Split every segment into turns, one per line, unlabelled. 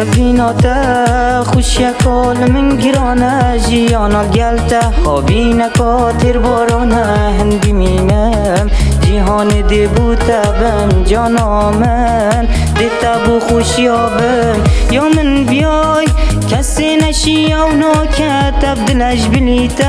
ابیناتا خوشی کال من گرانه جیانا گلتا خوابینا کاتر بارانه هندی مینم جیهان دی بوتا بم جانا من دیتا بو خوشیابم یا من بیای کسی نشی یا ناکت ابدلش بلیتا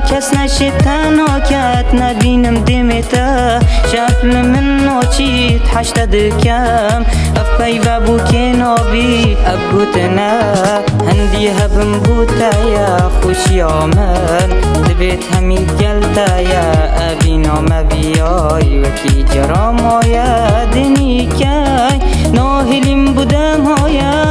کس نشی تناکت نبینم دیمیتا شفل من ناچید حشت دکم افقی و بو که نابید ابگوتنا هندی هبم بوتا یا خوشی آمن دبیت همی گلتا یا ابینا مبیای وکی جرام آیا دنی کای ناهلیم بودم هایا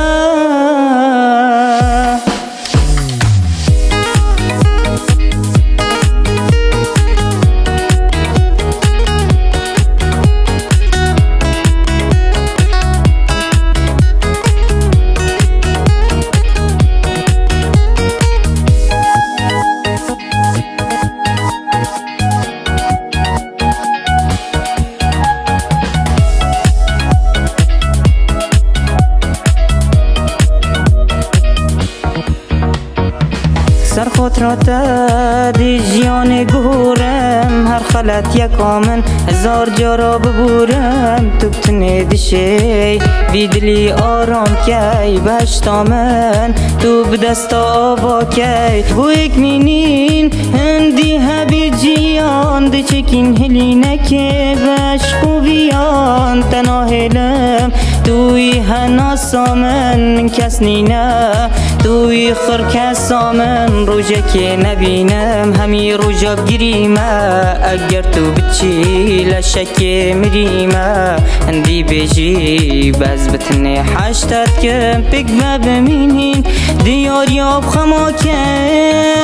سر خاطراتا دی جیان گورم هر خلط یکامن هزار جارا ببورم تو بتنی دشی بیدلی آرام کی بشتا من تو بدستا آوا کی بو یک مینین هندی هبی جیان دی چکین هلی نکی بش خوبیان تناهلم توی هنا سامن کس نینا توی خر کس سامن روژه که نبینم همی روژا بگیریمه اگر تو بچی لشک مریمه هندی بیجی بز بتنی حشتت کم پک ببینین دیار یاب خما کم